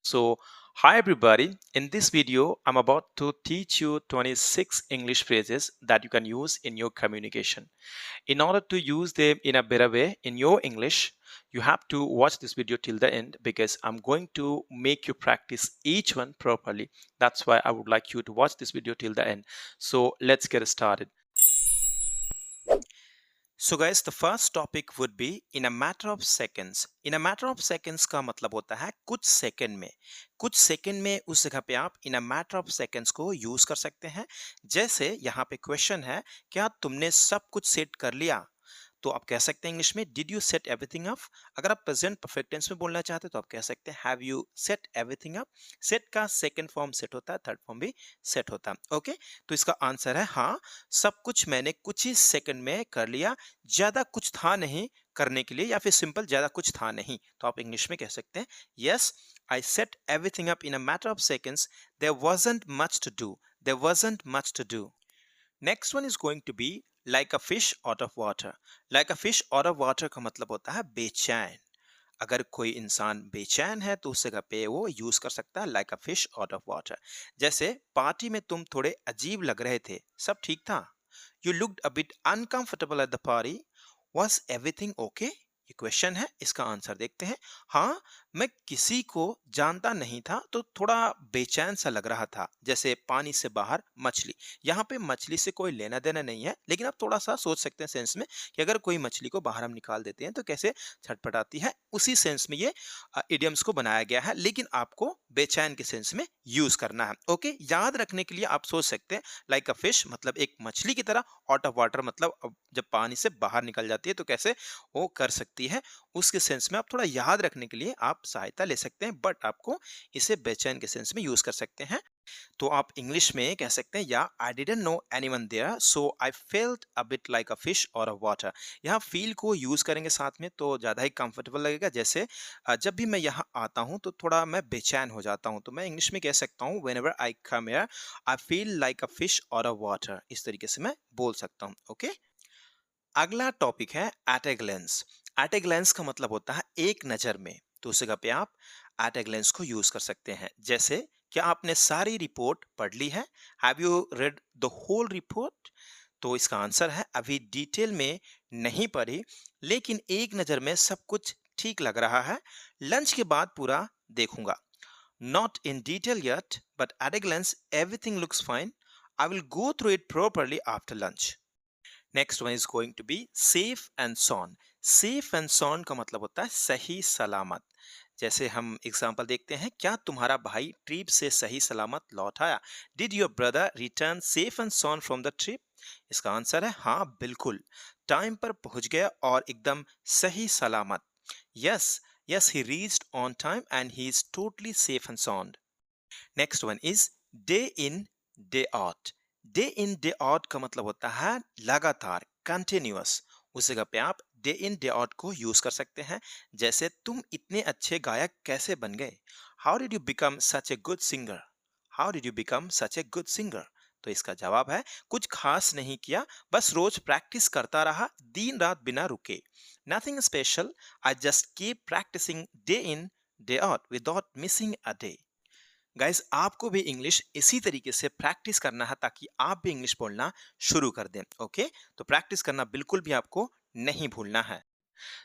So, hi everybody. In this video, I'm about to teach you 26 English phrases that you can use in your communication. In order to use them in a better way in your English, you have to watch this video till the end because I'm going to make you practice each one properly. That's why I would like you to watch this video till the end. So, let's get started. So guys, the first topic would be in a matter of seconds. In a matter of seconds का मतलब होता है कुछ second में उस जगह पे आप in a matter of seconds को यूज कर सकते हैं. जैसे यहाँ पे क्वेश्चन है, क्या तुमने सब कुछ सेट कर लिया? तो आप कह सकते हैं इंग्लिश में did you set everything up. अगर आप प्रेजेंट परफेक्ट टेंस में बोलना चाहते हैं तो आप कह सकते हैं have you set everything up. Set का सेकंड फॉर्म सेट होता है, थर्ड फॉर्म भी सेट होता है. ओके, तो इसका आंसर है हाँ, सब कुछ मैंने कुछ ही सेकंड में कर लिया. ज्यादा कुछ था नहीं करने के लिए, या फिर सिंपल ज्यादा कुछ था नहीं, तो आप इंग्लिश में कह सकते हैं yes I set everything up in a matter of seconds. There wasn't much to do. There wasn't much to do. Next one is going to be like a fish out of water. Like a fish out of water का मतलब होता है बेचैन. अगर कोई इंसान बेचैन है तो उस जगह पे वो यूज कर सकता है like a fish out of water. जैसे पार्टी में तुम थोड़े अजीब लग रहे थे, सब ठीक था? You looked a bit uncomfortable at the party. Was everything okay? ये क्वेश्चन है, इसका आंसर देखते हैं. हाँ, मैं किसी को जानता नहीं था तो थोड़ा बेचैन सा लग रहा था. जैसे पानी से बाहर मछली. यहाँ पे मछली से कोई लेना देना नहीं है, लेकिन आप थोड़ा सा सोच सकते हैं सेंस में कि अगर कोई मछली को बाहर हम निकाल देते हैं तो कैसे छटपटाती है. उसी सेंस में ये इडियम्स को बनाया गया है, लेकिन आपको बेचैन के सेंस में यूज करना है. ओके, याद रखने के लिए आप सोच सकते हैं लाइक अ फिश मतलब एक मछली की तरह, आउट ऑफ वाटर मतलब जब पानी से बाहर निकल जाती है तो कैसे वो कर सकती है. उसके सेंस में आप थोड़ा याद रखने के लिए आप सहायता ले सकते हैं, बट आपको इसे बेचैन के सेंस में यूज कर सकते हैं. तो आप इंग्लिश में कह सकते हैं या I didn't know anyone there so I felt a bit like a fish out of water. यहाँ फील को यूज करेंगे साथ में तो ज्यादा ही कंफर्टेबल लगेगा. जैसे जब भी मैं यहाँ आता हूँ तो थोड़ा मैं बेचैन हो जाता हूँ, तो मैं इंग्लिश में कह सकता हूँ whenever I come here I feel like a fish out of water. इस तरीके से मैं बोल सकता हूँ. ओके, अगला टॉपिक है एट ए ग्लेंस. एट ए ग्लेंस का मतलब होता है एक नजर में, तो उस जगह पे आप एट ए ग्लेंस को यूज कर सकते हैं. जैसे क्या आपने सारी रिपोर्ट पढ़ ली है? Have you read the whole report? तो इसका आंसर है अभी डिटेल में नहीं पढ़ी, लेकिन एक नजर में सब कुछ ठीक लग रहा है. लंच के बाद पूरा देखूंगा. Not in detail yet, but at a glance everything looks fine. I will go through it properly after lunch. Next one is going to be safe and sound. Safe and sound का मतलब होता है सही सलामत. जैसे हम example देखते हैं, क्या तुम्हारा भाई ट्रिप से सही सलामत लौट आया? Did your brother return safe and sound from the trip? इसका आंसर है हाँ, बिल्कुल टाइम पर पहुंच गया और एकदम सही सलामत. Yes, yes he reached on time and he is totally safe and sound. Next one is day in day out. Day in day out का मतलब होता है लगातार, कंटिन्यूअस. उस जगह पे आप डे इन डे आउट को यूज कर सकते हैं. जैसे तुम इतने अच्छे गायक कैसे बन गए? How did you become such a good singer? How did you become such a good singer? तो इसका जवाब है कुछ खास नहीं किया, बस रोज प्रैक्टिस करता रहा दिन रात बिना रुके. Nothing special, I just keep practising day in day out without missing a day. Guys, आपको भी इंग्लिश इसी तरीके से प्रैक्टिस करना है ताकि आप भी इंग्लिश बोलना शुरू कर दें. ओके, तो प्रैक्टिस करना बिल्कुल भी आपको नहीं भूलना है.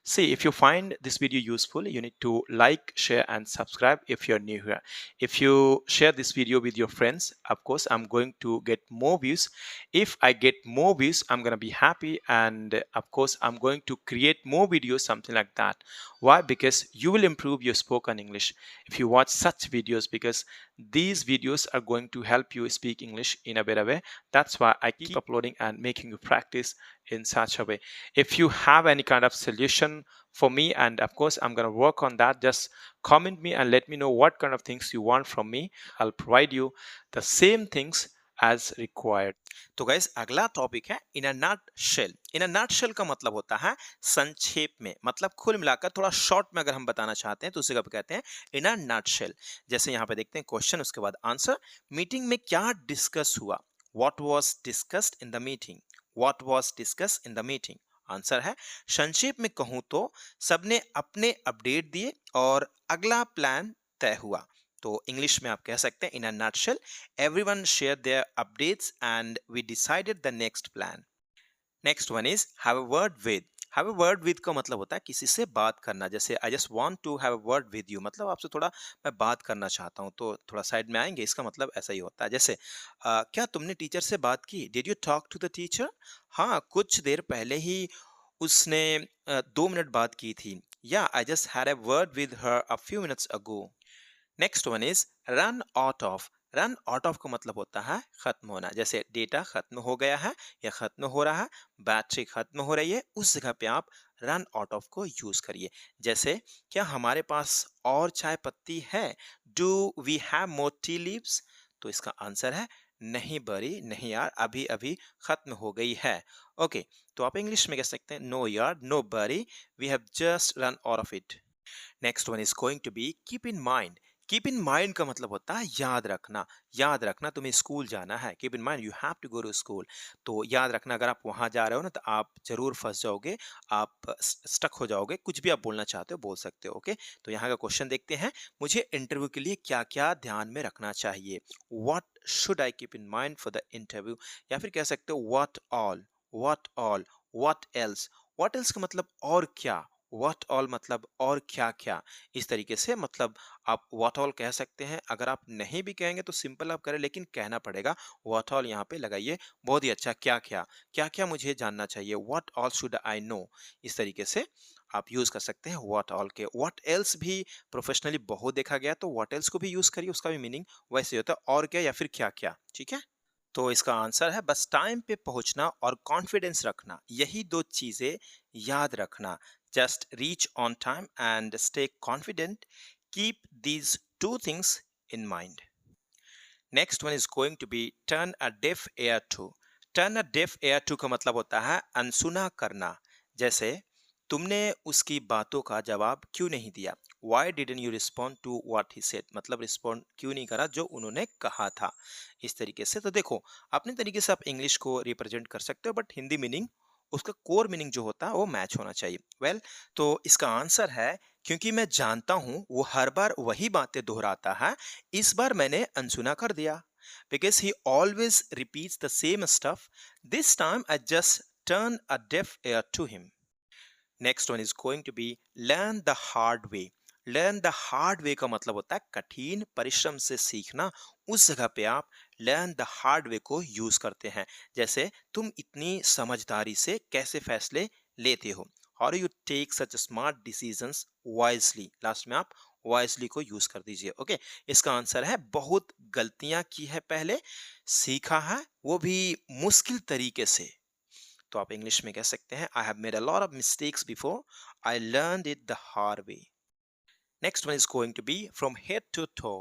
See, if you find this video useful, you need to like, share, and subscribe if you're new here. If you share this video with your friends, of course, I'm going to get more views. If I get more views, I'm going to be happy. And of course, I'm going to create more videos, something like that. Why? Because you will improve your spoken English if you watch such videos, because these videos are going to help you speak English in a better way. That's why I keep uploading and making you practice in such a way. If you have any kind of solution for me, and of course I'm going to work on that, just comment me and let me know what kind of things you want from me. I'll provide you the same things as required. तो guys, अगला topic है इन अ नट shell. इन अ नट shell का मतलब होता है संक्षेप में, मतलब कुल मिलाकर थोड़ा शॉर्ट में अगर हम बताना चाहते हैं तो उसे कब कहते हैं इन अ नट शेल. जैसे यहाँ पे देखते हैं क्वेश्चन, उसके बाद आंसर. मीटिंग में क्या डिस्कस हुआ? What was discussed in the meeting? What was discussed in the meeting? Answer है संक्षेप में कहूं तो सबने अपने अपडेट दिए और अगला प्लान तय हुआ. तो इंग्लिश में आप कह सकते हैं in a nutshell everyone share their updates and we decided the next plan. Next one is have a word with. Have a word with का मतलब होता है किसी से बात करना। जैसे I just want to have a word with you, मतलब आपसे थोड़ा मैं बात करना चाहता हूँ, तो थोड़ा साइड में आएंगे, इसका मतलब ऐसा ही होता है। जैसे क्या तुमने टीचर से बात की? Did you talk to the teacher? हाँ, कुछ देर पहले ही उसने 2 मिनट बात की थी। या I just had a word with her a few minutes ago. Next one is run out of. Run out of का मतलब होता है खत्म होना। जैसे डेटा खत्म हो गया है या खत्म हो रहा है, बैटरी खत्म हो रही है, उस जगह पे आप रन आउट ऑफ को यूज करिए। जैसे क्या हमारे पास और चाय पत्ती है? Do we have more tea leaves? तो इसका आंसर है नहीं बरी, नहीं यार, अभी अभी खत्म हो गई है। ओके, तो आप इंग्लिश में कह सकते हैं नो यार, no worry, we have just run out of it. Next one is going to be keep in mind. Keep in mind का मतलब होता है याद रखना। याद रखना तुम्हें स्कूल जाना है, keep in mind you have to go to school. तो याद रखना अगर आप वहां जा रहे हो ना तो आप जरूर फंस जाओगे, आप स्टक हो जाओगे, कुछ भी आप बोलना चाहते हो बोल सकते हो। ओके, तो यहाँ का क्वेश्चन देखते हैं, मुझे इंटरव्यू के लिए क्या क्या ध्यान में रखना चाहिए? What should I keep in mind for the interview? या फिर कह सकते हो what all, what all, what else. What else का मतलब और क्या, व्हाट ऑल मतलब और क्या क्या। इस तरीके से मतलब आप व्हाट ऑल कह सकते हैं। अगर आप नहीं भी कहेंगे तो सिंपल आप करें, लेकिन कहना पड़ेगा। व्हाट ऑल यहाँ पे लगाइए। बहुत ही अच्छा, क्या क्या, क्या क्या मुझे जानना चाहिए, what all should I know. इस तरीके से आप यूज कर सकते हैं व्हाट ऑल के। व्हाट एल्स भी प्रोफेशनली बहुत देखा गया, तो व्हाट एल्स को भी यूज करिए, उसका भी मीनिंग वैसे ही होता है, और क्या या फिर क्या क्या। ठीक है, तो इसका आंसर है बस टाइम पे पहुंचना और कॉन्फिडेंस रखना, यही दो चीजें याद रखना। Just reach on time and stay confident, keep these two things in mind. Next one is going to be turn a deaf ear to. Turn a deaf ear to का मतलब होता है अनसुना करना। जैसे तुमने उसकी बातों का जवाब क्यों नहीं दिया? Why didn't you respond to what he said? मतलब रिस्पॉन्ड क्यों नहीं करा जो उन्होंने कहा था। इस तरीके से तो देखो, अपने तरीके से आप इंग्लिश को रिप्रेजेंट कर सकते हो, बट हिंदी मीनिंग, उसका कोर मीनिंग जो होता है वो मैच होना चाहिए। वेल तो इसका आंसर है क्योंकि मैं जानता हूं वो हर बार वही बातें दोहराता है, इस बार मैंने अनसुना कर दिया। Because he always repeats the same stuff, this time I just turn a deaf ear to him. Next one is going to be learn the hard way. Learn the hard way का मतलब होता है कठिन परिश्रम से सीखना। उस जगह पे आप लर्न द हार्ड वे को यूज करते हैं। जैसे तुम इतनी समझदारी से कैसे फैसले लेते हो? How do you take such smart decisions wisely. Last में आप वाइजली को यूज कर दीजिए। ओके, इसका आंसर है बहुत गलतियां की है पहले, सीखा है वो भी मुश्किल तरीके से। तो आप इंग्लिश में कह सकते हैं I have made a lot of mistakes before, I learned it the hard way. Next one is going to be from head to toe.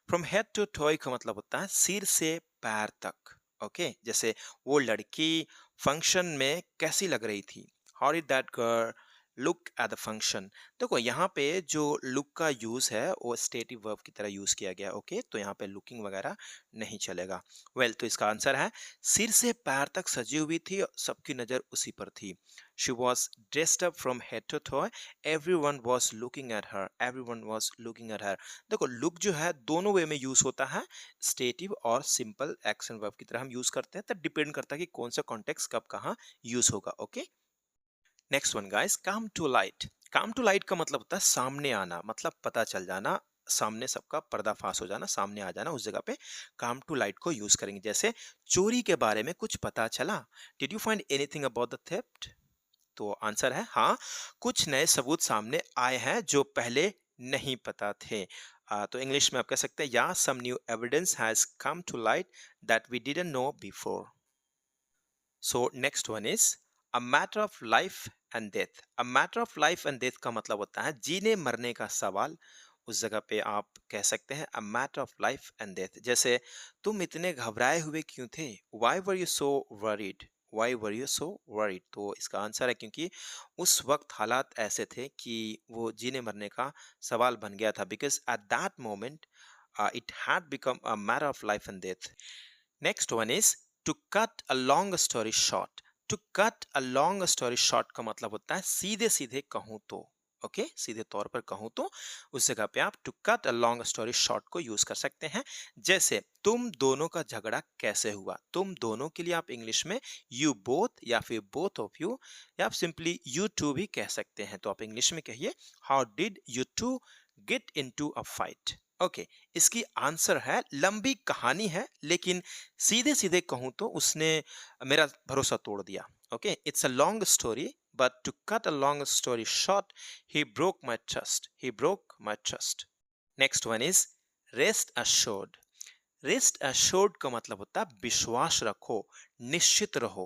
From head to toe का मतलब होता है सिर से पैर तक। ओके, जैसे वो लड़की फंक्शन में कैसी लग रही थी? How did that girl look at the function? देखो यहाँ पे जो लुक का यूज है वो स्टेटिव वर्ब की तरह यूज किया गया। ओके, तो यहाँ पे लुकिंग वगैरह नहीं चलेगा। वेल तो इसका आंसर है सिर से पैर तक सजी हुई थी और सबकी नजर उसी पर थी। She was dressed up from head to toe, everyone was looking at her, everyone was looking at her. देखो लुक जो है दोनों वे में यूज होता है, स्टेटिव और सिंपल एक्शन वर्ब की तरह हम यूज करते हैं, तब डिपेंड करता है कि कौन सा कॉन्टेक्स्ट कब कहाँ यूज होगा। Okay, next one guys, come to light. Come to light का मतलब होता है सामने आना, मतलब पता चल जाना, सामने सबका पर्दाफाश हो जाना, सामने आ जाना। उस जगह पे कम टू लाइट को यूज करेंगे। जैसे चोरी के बारे में कुछ पता चला, did you find anything about the theft? तो आंसर है हाँ, कुछ नए सबूत सामने आए हैं जो पहले नहीं पता थे। तो इंग्लिश में आप कह सकते हैं या some new evidence has come to light that we didn't know before. So next one is a matter of life and death. A matter of life and death का मतलब होता है जीने मरने का सवाल। उस जगह पे आप कह सकते हैं अ matter of life and death. जैसे तुम इतने घबराए हुए क्यों थे? Why were you so worried? Why were you so worried? तो इसका आंसर है क्योंकि उस वक्त हालात ऐसे थे कि वो जीने मरने का सवाल बन गया था। Because at that moment it had become a matter of life and death. Next one is to cut a long story short. To cut a long story short का मतलब होता है सीधे सीधे कहूं तो। ओके, सीधे तौर पर कहूं तो उस जगह पे आप to cut a long story short को यूज कर सकते हैं। जैसे तुम दोनों का झगड़ा कैसे हुआ, तुम दोनों के लिए आप इंग्लिश में यू बोथ या फिर बोथ ऑफ यू या आप सिंपली यू टू भी कह सकते हैं। तो आप इंग्लिश में कहिए how did you to get into a fight. Okay, इसकी आंसर है लंबी कहानी है, लेकिन सीधे सीधे कहूं तो उसने मेरा भरोसा तोड़ दिया। Okay, it's a long story but to cut a long story short, he broke my trust. He broke my trust. Next one is rest assured. Rest assured का मतलब होता है विश्वास रखो, निश्चित रहो,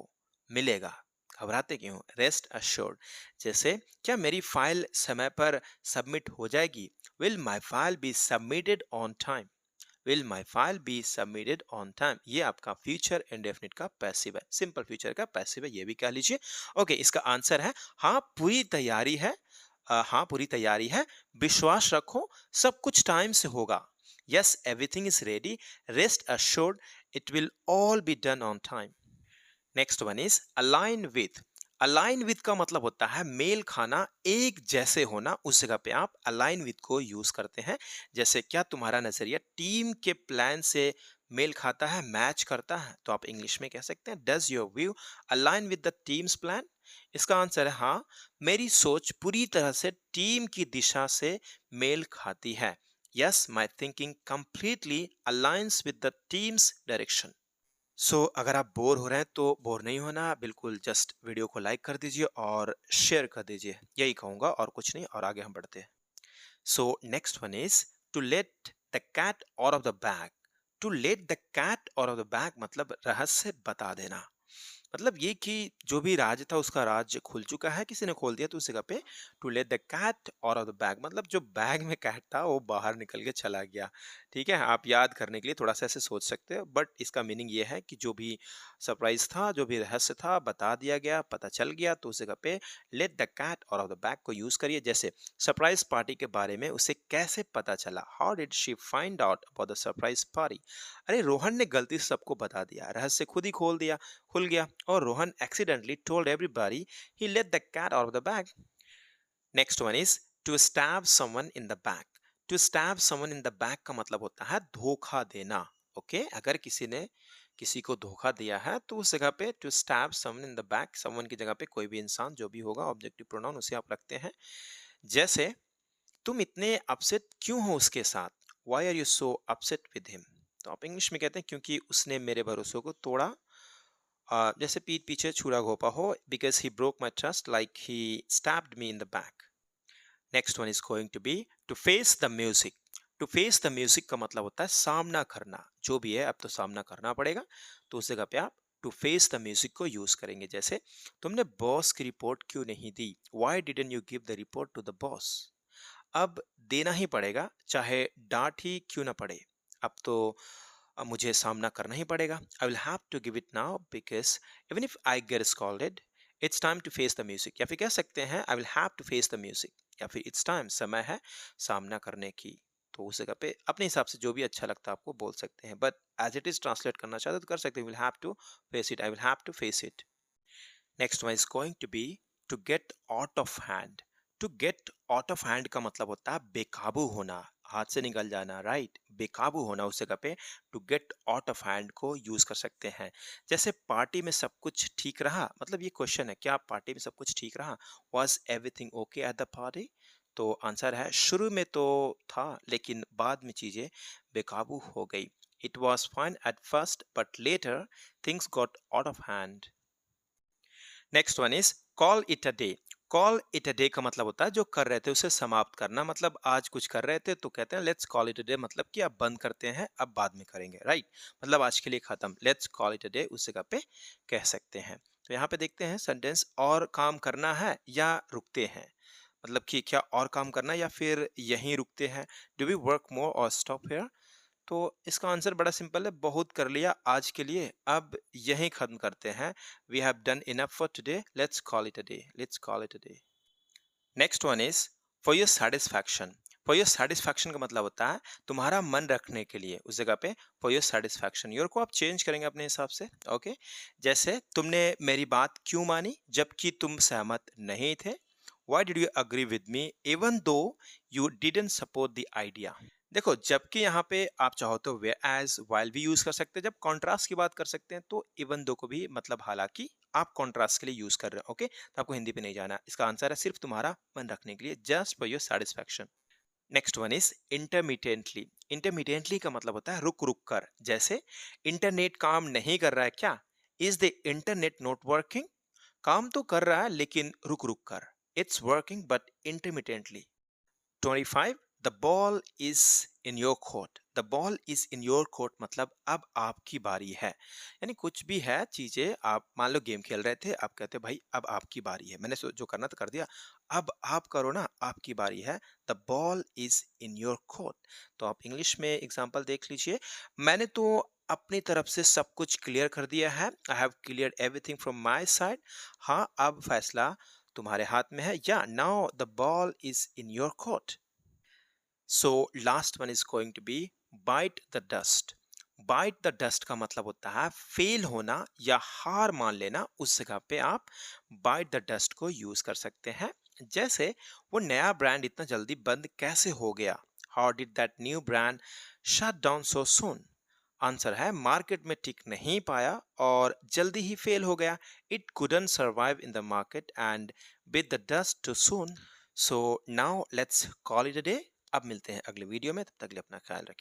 मिलेगा। घबराते क्यों? Rest assured। जैसे क्या मेरी फाइल समय पर सबमिट हो जाएगी? Will my file be submitted on time? Will my file be submitted on time? ये आपका फ्यूचर इंडेफिनिट का पैसिव है, सिंपल फ्यूचर का पैसिव है, ये भी कह लीजिए। ओके, इसका आंसर है हाँ पूरी तैयारी है। हाँ पूरी तैयारी है, विश्वास रखो, सब कुछ टाइम से होगा। Yes, everything is ready, rest assured, it will all be done on time. Next one is align with. Align with का मतलब होता है मेल खाना, एक जैसे होना। उस जगह पे आप अलाइन विथ को यूज करते हैं। जैसे क्या तुम्हारा नजरिया टीम के प्लान से मेल खाता है, मैच करता है? तो आप इंग्लिश में कह सकते हैं does your view align with the teams plan? इसका आंसर है हाँ, मेरी सोच पूरी तरह से टीम की दिशा से मेल खाती है। Yes, my thinking completely aligns with the teams direction. अगर आप बोर हो रहे हैं तो बोर नहीं होना, बिल्कुल जस्ट वीडियो को लाइक कर दीजिए और शेयर कर दीजिए, यही कहूँगा और कुछ नहीं। और आगे हम बढ़ते हैं। Next one is to let the cat out of the bag. To let the cat out of the bag मतलब रहस्य बता देना। मतलब ये कि जो भी राज था उसका राज खुल चुका है, किसी ने खोल दिया, तो उस जगह पे to let the cat out of the bag मतलब जो बैग में कैट था वो बाहर निकल के चला गया। ठीक है, आप याद करने के लिए थोड़ा सा ऐसे सोच सकते हो, बट इसका मीनिंग ये है कि जो भी सरप्राइज था, जो भी रहस्य था, बता दिया गया, पता चल गया। तो उस जगह पे let the cat out of the bag को यूज करिए। जैसे सरप्राइज पार्टी के बारे में उसे कैसे पता चला, how did she find out about the surprise party? अरे रोहन ने गलती से सबको बता दिया, रहस्य खुद ही खोल दिया, खुल गया, और Rohan accidentally told everybody he let the cat out of the bag. Next one is to stab someone in the back. To stab someone in the back का मतलब होता है धोखा देना। ओके, अगर किसी ने किसी को धोखा दिया है तो उस जगह पे to stab someone in the back, someone की जगह पे कोई भी इंसान जो भी होगा, ऑब्जेक्टिव प्रोनाउन उसे आप रखते हैं। जैसे तुम इतने अपसेट क्यों हो उसके साथ? Why are you so upset with him? तो आप इंग्लिश में कहते हैं क्योंकि उसने मेरे भरोसे को तोड़ा। जैसे पीठ पीछे छुरा घोंपा हो, because he broke my trust like he stabbed me in the back. Next one is going to be to face the music. To face the music का मतलब होता है सामना करना, जो भी है अब तो सामना करना पड़ेगा, तो उस जगह पे आप टू फेस द म्यूजिक को यूज करेंगे। जैसे तुमने बॉस की रिपोर्ट क्यों नहीं दी? Why didn't you give the report to the boss? अब देना ही पड़ेगा, चाहे डांट ही क्यों ना पड़े। अब तो मुझे सामना करना ही पड़ेगा। I will have to give it now because even if I get scolded it's time to face the music. या फिर कह सकते हैं I will have to face the music, या फिर इट्स टाइम, समय है सामना करने की। तो उस जगह पे अपने हिसाब से जो भी अच्छा लगता है आपको बोल सकते हैं, but as it is translate करना चाहते हो तो कर सकते हैं will have to face it, I will have to face it. Next one is going to be to get out of hand. To get out of hand का मतलब होता है बेकाबू होना, हाथ से निकल जाना, राइट? बेकाबू होना। उस जगह पे to get out of hand को यूज कर सकते हैं। जैसे पार्टी में सब कुछ ठीक रहा, मतलब ये क्वेश्चन है क्या पार्टी में सब कुछ ठीक रहा? Was everything okay at the party? तो आंसर है शुरू में तो था, लेकिन बाद में चीजें बेकाबू हो गई। It was fine at first but later things got out of hand. Next one is call it a day. Call it a day का मतलब होता है जो कर रहे थे उसे समाप्त करना। मतलब आज कुछ कर रहे थे तो कहते हैं let's call it a day, मतलब कि अब बंद करते हैं, अब बाद में करेंगे, राइट? मतलब आज के लिए खत्म, let's call it a day उस जगह पे कह सकते हैं। तो यहाँ पे देखते हैं सेंटेंस, और काम करना है या रुकते हैं। मतलब कि क्या और काम करना या फिर यहीं रुकते हैं? डू वी वर्क मोर और स्टॉप हियर? तो इसका आंसर बड़ा सिंपल है, बहुत कर लिया आज के लिए, अब यहीं खत्म करते हैं। We have done enough for today, let's call it a day, let's call it a day. Next one is for your satisfaction. For your satisfaction का मतलब होता है तुम्हारा मन रखने के लिए। उस जगह पे फॉर योर सेटिस्फैक्शन, योर को आप चेंज करेंगे अपने हिसाब से। ओके, जैसे तुमने मेरी बात क्यों मानी जबकि तुम सहमत नहीं थे? Why did you agree with me even though you didn't support the idea. देखो, जबकि यहाँ पे आप चाहो तो वे एज वाइल भी यूज कर सकते हैं। जब कॉन्ट्रास्ट की बात कर सकते हैं तो इवन दो को भी मतलब हालांकि आप कॉन्ट्रास्ट के लिए यूज कर रहे हो। ओके, तो आपको हिंदी पे नहीं जाना। इसका आंसर है सिर्फ तुम्हारा मन रखने के लिए, just for your satisfaction. Next one is intermediately. Intermediately का मतलब होता है रुक रुक कर। जैसे इंटरनेट काम नहीं कर रहा है क्या? Is the internet not working? काम तो कर रहा है लेकिन रुक रुक कर। It's working but intermediately. 25, the ball is in your court. The ball is in your court मतलब अब आपकी बारी है। यानी कुछ भी है चीजें, आप मान लो गेम खेल रहे थे, आप कहते हो भाई अब आपकी बारी है, मैंने जो करना था कर दिया, अब आप करो ना, आपकी बारी है। The ball is in your court. तो आप इंग्लिश में एग्जांपल देख लीजिए। मैंने तो अपनी तरफ से सब कुछ क्लियर कर दिया है। I have clear everything from my side. हाँ, अब फैसला तुम्हारे हाथ में है। या now the ball is in your court. So last one is going to be bite the dust. Bite the dust का मतलब होता है फेल होना या हार मान लेना। उस जगह पे आप बाइट द डस्ट को यूज कर सकते हैं। जैसे वो नया ब्रांड इतना जल्दी बंद कैसे हो गया? How did that new brand shut down so soon? Answer है मार्केट में टिक नहीं पाया और जल्दी ही फेल हो गया। It couldn't survive in the market and bit the dust too soon. So now let's call it a day. अब मिलते हैं अगले वीडियो में, तब तक के लिए अपना ख्याल रखिए।